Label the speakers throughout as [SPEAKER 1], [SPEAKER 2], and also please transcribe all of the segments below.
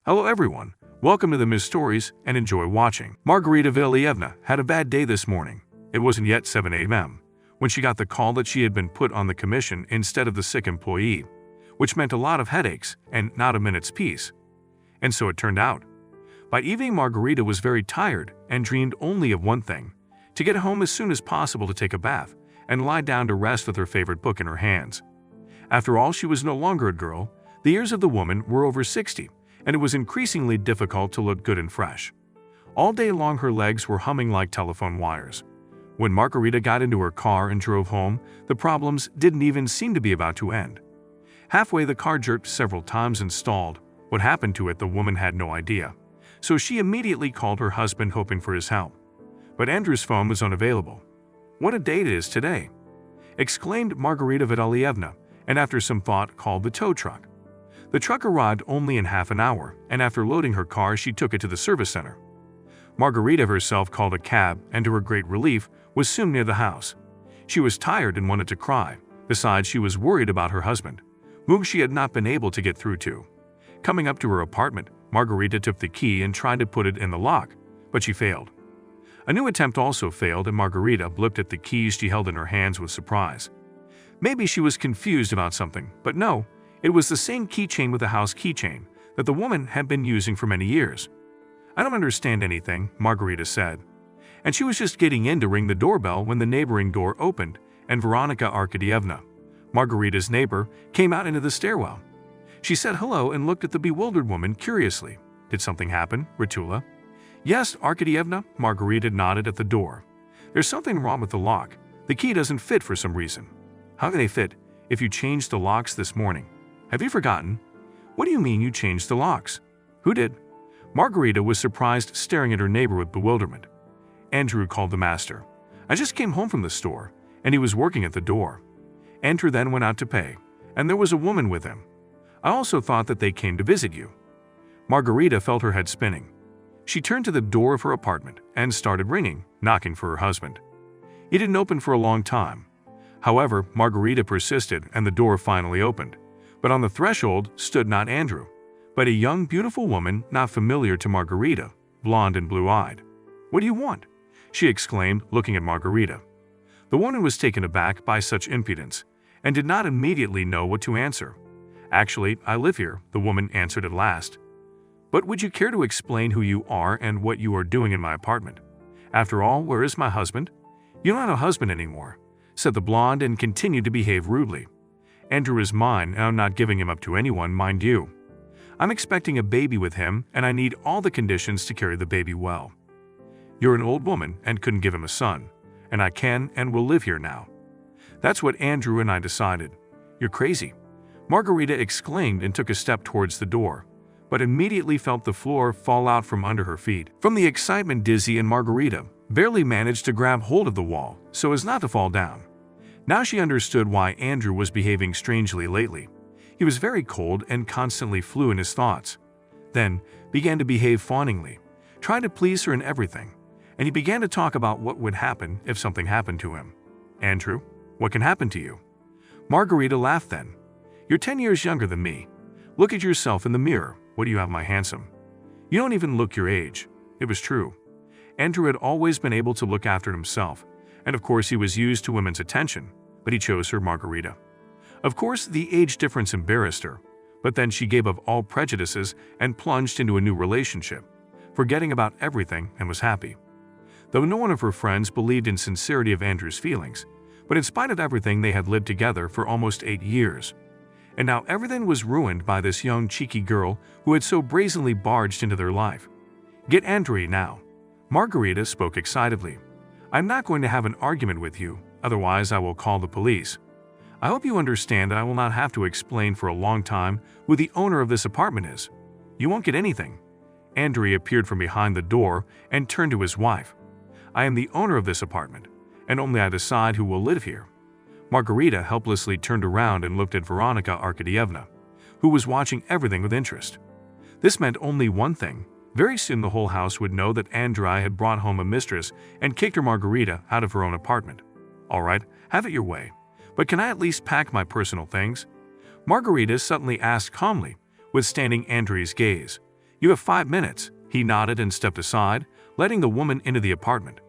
[SPEAKER 1] Hello everyone, welcome to the Miss Stories and enjoy watching. Margarita Vitalievna had a bad day this morning. It wasn't yet 7 a.m. when she got the call that she had been put on the commission instead of the sick employee, which meant a lot of headaches and not a minute's peace. And so it turned out. By evening, Margarita was very tired and dreamed only of one thing: to get home as soon as possible to take a bath and lie down to rest with her favorite book in her hands. After all, she was no longer a girl. The years of the woman were over 60, and it was increasingly difficult to look good and fresh. All day long her legs were humming like telephone wires. When Margarita got into her car and drove home, the problems didn't even seem to be about to end. Halfway, the car jerked several times and stalled. What happened to it, the woman had no idea. So she immediately called her husband, hoping for his help. But Andrew's phone was unavailable. "What a day it is today!" exclaimed Margarita Vitalievna, and after some thought called the tow truck. The truck arrived only in half an hour, and after loading her car, she took it to the service center. Margarita herself called a cab, and to her great relief, was soon near the house. She was tired and wanted to cry. Besides, she was worried about her husband, whom she had not been able to get through to. Coming up to her apartment, Margarita took the key and tried to put it in the lock, but she failed. A new attempt also failed, and Margarita looked at the keys she held in her hands with surprise. Maybe she was confused about something, but no, it was the same keychain with the house keychain that the woman had been using for many years. "I don't understand anything," Margarita said. And she was just getting in to ring the doorbell when the neighboring door opened, and Veronica Arkadievna, Margarita's neighbor, came out into the stairwell. She said hello and looked at the bewildered woman curiously. "Did something happen, Ritula?" "Yes, Arkadievna," Margarita nodded at the door. "There's something wrong with the lock. The key doesn't fit for some reason." "How can they fit if you changed the locks this morning? Have you forgotten?" "What do you mean you changed the locks? Who did?" Margarita was surprised, staring at her neighbor with bewilderment. "Andrew called the master. I just came home from the store, and he was working at the door. Andrew then went out to pay, and there was a woman with him. I also thought that they came to visit you." Margarita felt her head spinning. She turned to the door of her apartment and started ringing, knocking for her husband. He didn't open for a long time. However, Margarita persisted, and the door finally opened. But on the threshold stood not Andrew, but a young, beautiful woman not familiar to Margarita, blonde and blue-eyed. "What do you want?" she exclaimed, looking at Margarita. The woman was taken aback by such impudence and did not immediately know what to answer. "Actually, I live here," the woman answered at last. "But would you care to explain who you are and what you are doing in my apartment? After all, where is my husband?" "You don't have a husband anymore," said the blonde, and continued to behave rudely. "Andrew is mine, and I'm not giving him up to anyone, mind you. I'm expecting a baby with him, and I need all the conditions to carry the baby well. You're an old woman and couldn't give him a son, and I can and will live here now. That's what Andrew and I decided." "You're crazy," Margarita exclaimed and took a step towards the door, but immediately felt the floor fall out from under her feet. From the excitement, dizzy, and Margarita barely managed to grab hold of the wall so as not to fall down. Now she understood why Andrew was behaving strangely lately. He was very cold and constantly flew in his thoughts. Then began to behave fawningly, trying to please her in everything, and he began to talk about what would happen if something happened to him. "Andrew, what can happen to you?" Margarita laughed then. "You're 10 years younger than me. Look at yourself in the mirror. What do you have, my handsome? You don't even look your age." It was true. Andrew had always been able to look after himself, and of course he was used to women's attention, but he chose her, Margarita. Of course, the age difference embarrassed her, but then she gave up all prejudices and plunged into a new relationship, forgetting about everything, and was happy. Though no one of her friends believed in sincerity of Andrew's feelings, but in spite of everything they had lived together for almost 8 years. And now everything was ruined by this young, cheeky girl who had so brazenly barged into their life. "Get Andrew now," Margarita spoke excitedly. "I'm not going to have an argument with you, otherwise I will call the police. I hope you understand that I will not have to explain for a long time who the owner of this apartment is. You won't get anything." Andrew appeared from behind the door and turned to his wife. "I am the owner of this apartment, and only I decide who will live here." Margarita helplessly turned around and looked at Veronica Arkadievna, who was watching everything with interest. This meant only one thing. Very soon the whole house would know that Andrew had brought home a mistress and kicked her, Margarita, out of her own apartment. "All right, have it your way. But can I at least pack my personal things?" Margarita suddenly asked calmly, withstanding Andrew's gaze. You have 5 minutes. He nodded and stepped aside, letting the woman into the apartment.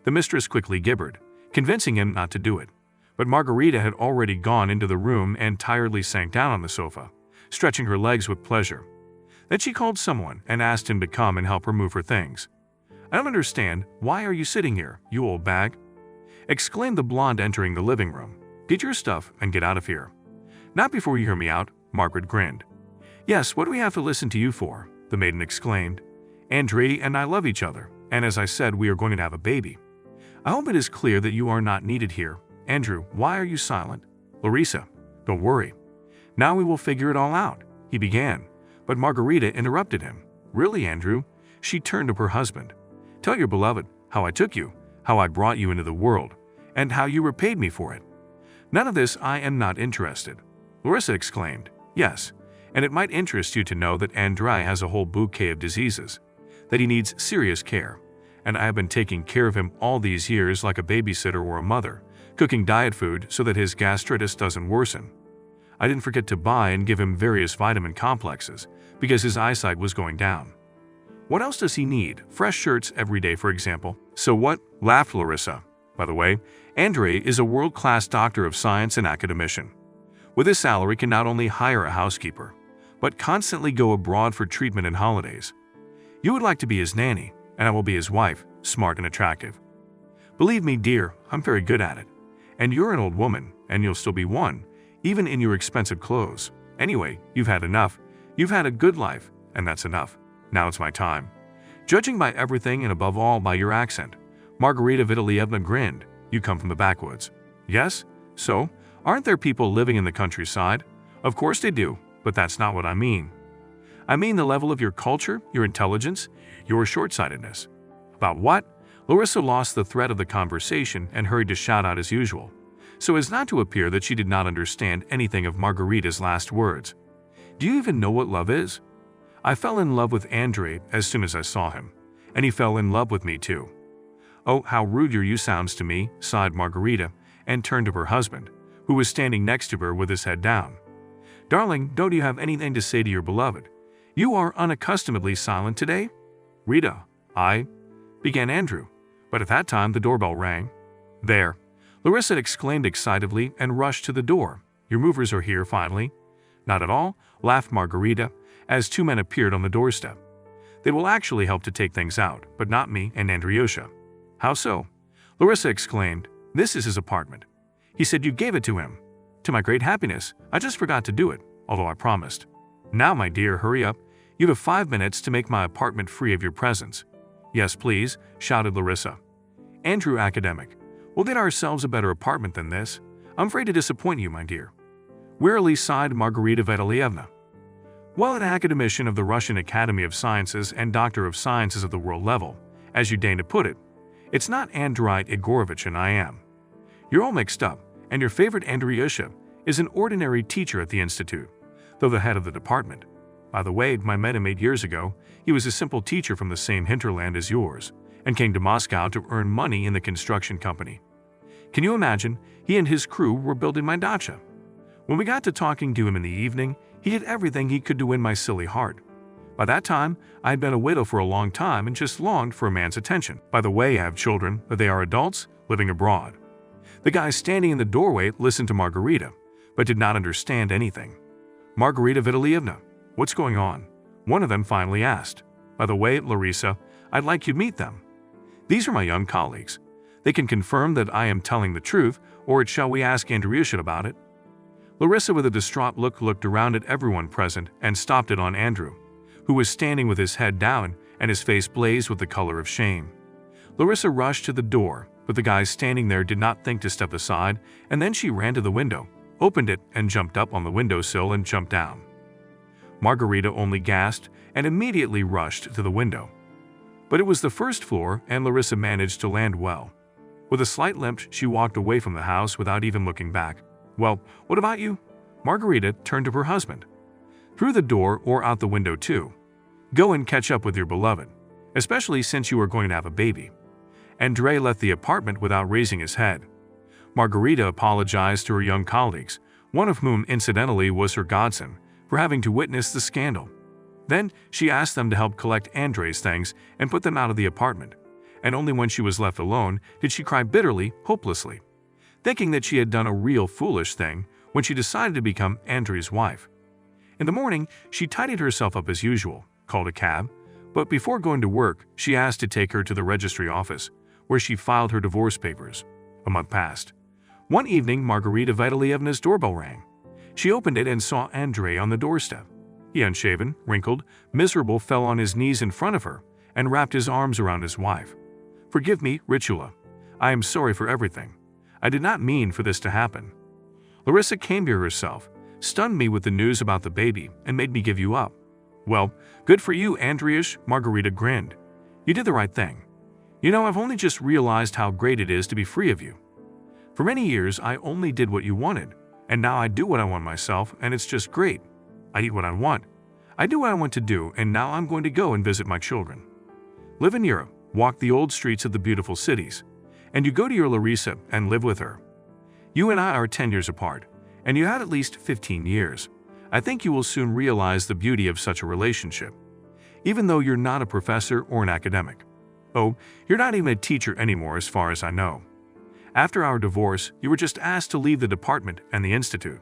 [SPEAKER 1] The mistress quickly gibbered, convincing him not to do it. But Margarita had already gone into the room and tiredly sank down on the sofa, stretching her legs with pleasure. Then she called someone and asked him to come and help her move her things. "I don't understand. Why are you sitting here, you old bag?" exclaimed the blonde, entering the living room. "Get your stuff and get out of here." "Not before you hear me out," Margaret grinned. "Yes, what do we have to listen to you for?" the maiden exclaimed. "Andre and I love each other, and as I said, we are going to have a baby. I hope it is clear that you are not needed here. Andrew, why are you silent?" "Larissa, don't worry. Now we will figure it all out," he began, but Margarita interrupted him. "Really, Andrew?" She turned to her husband. "Tell your beloved how I took you, how I brought you into the world, and how you repaid me for it." "None of this. I am not interested," Larissa exclaimed. "Yes, and it might interest you to know that Andre has a whole bouquet of diseases, that he needs serious care, and I have been taking care of him all these years like a babysitter or a mother, cooking diet food so that his gastritis doesn't worsen. I didn't forget to buy and give him various vitamin complexes because his eyesight was going down. What else does he need? Fresh shirts every day, for example." "So what?" laughed Larissa. "By the way, Andre is a world-class doctor of science and academician. With his salary can not only hire a housekeeper, but constantly go abroad for treatment and holidays. You would like to be his nanny, and I will be his wife, smart and attractive. Believe me, dear, I'm very good at it. And you're an old woman, and you'll still be one, even in your expensive clothes. Anyway, you've had enough. You've had a good life, and that's enough. Now it's my time." Judging by everything and above all by your accent, Margarita Vitalievna grinned. "You come from the backwoods." "Yes? So? Aren't there people living in the countryside?" "Of course they do, but that's not what I mean. I mean the level of your culture, your intelligence, your short-sightedness." "About what?" Larissa lost the thread of the conversation and hurried to shout out as usual, so as not to appear that she did not understand anything of Margarita's last words. "Do you even know what love is? I fell in love with Andre as soon as I saw him, and he fell in love with me too." "Oh, how rude your you sounds to me," sighed Margarita, and turned to her husband, who was standing next to her with his head down. "Darling, don't you have anything to say to your beloved? You are unaccustomedly silent today." "Rita, I—" began Andrew, but at that time the doorbell rang. "There!" Larissa exclaimed excitedly and rushed to the door. "Your movers are here finally." "Not at all," laughed Margarita, as 2 men appeared on the doorstep. "They will actually help to take things out, but not me and Andryusha." "How so?" Larissa exclaimed. "This is his apartment. He said you gave it to him. To my great happiness, I just forgot to do it, although I promised. Now, my dear, hurry up. You have 5 minutes to make my apartment free of your presence." "Yes, please," shouted Larissa. "Andrew, academic, we'll get ourselves a better apartment than this. I'm afraid to disappoint you, my dear." Wearily sighed Margarita Vitalievna. "Well, an academician of the Russian Academy of Sciences and Doctor of Sciences at the world level, as you deign to put it, it's not Andrei Igorovich and I am. You're all mixed up, and your favorite Andryusha is an ordinary teacher at the institute, though the head of the department. By the way, I met him 8 years ago. He was a simple teacher from the same hinterland as yours, and came to Moscow to earn money in the construction company. Can you imagine, he and his crew were building my dacha. When we got to talking to him in the evening, he did everything he could to win my silly heart. By that time, I had been a widow for a long time and just longed for a man's attention. By the way, I have children, but they are adults living abroad." The guy standing in the doorway listened to Margarita, but did not understand anything. "Margarita Vitalievna, what's going on?" one of them finally asked. "By the way, Larissa, I'd like you to meet them. These are my young colleagues. They can confirm that I am telling the truth, or shall we ask Andryusha about it?" Larissa, with a distraught look, looked around at everyone present and stopped it on Andrew, who was standing with his head down and his face blazed with the color of shame. Larissa rushed to the door, but the guy standing there did not think to step aside, and then she ran to the window, opened it, and jumped up on the windowsill and jumped down. Margarita only gasped and immediately rushed to the window. But it was the first floor, and Larissa managed to land well. With a slight limp, she walked away from the house without even looking back. "Well, what about you?" Margarita turned to her husband. "Through the door or out the window too. Go and catch up with your beloved, especially since you are going to have a baby." Andre left the apartment without raising his head. Margarita apologized to her young colleagues, one of whom incidentally was her godson, for having to witness the scandal. Then she asked them to help collect Andre's things and put them out of the apartment. And only when she was left alone did she cry bitterly, hopelessly, thinking that she had done a real foolish thing when she decided to become Andre's wife. In the morning, she tidied herself up as usual, called a cab, but before going to work, she asked to take her to the registry office, where she filed her divorce papers. A month passed. One evening, Margarita Vitalievna's doorbell rang. She opened it and saw Andre on the doorstep. He, unshaven, wrinkled, miserable, fell on his knees in front of her and wrapped his arms around his wife. "Forgive me, Ritula. I am sorry for everything. I did not mean for this to happen. Larissa came to herself, stunned me with the news about the baby, and made me give you up." "Well, good for you, Andreish," Margarita grinned. "You did the right thing. You know, I've only just realized how great it is to be free of you. For many years, I only did what you wanted, and now I do what I want myself, and it's just great. I eat what I want. I do what I want to do, and now I'm going to go and visit my children. Live in Europe, walk the old streets of the beautiful cities, and you go to your Larissa and live with her. You and I are 10 years apart, and you had at least 15 years. I think you will soon realize the beauty of such a relationship, even though you're not a professor or an academic. Oh, you're not even a teacher anymore as far as I know. After our divorce, you were just asked to leave the department and the institute.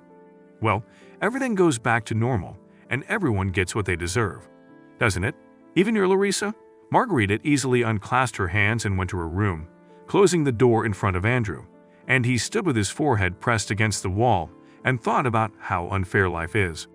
[SPEAKER 1] Well, everything goes back to normal, and everyone gets what they deserve. Doesn't it? Even your Larissa?" Margarita easily unclasped her hands and went to her room, closing the door in front of Andrew, and he stood with his forehead pressed against the wall and thought about how unfair life is.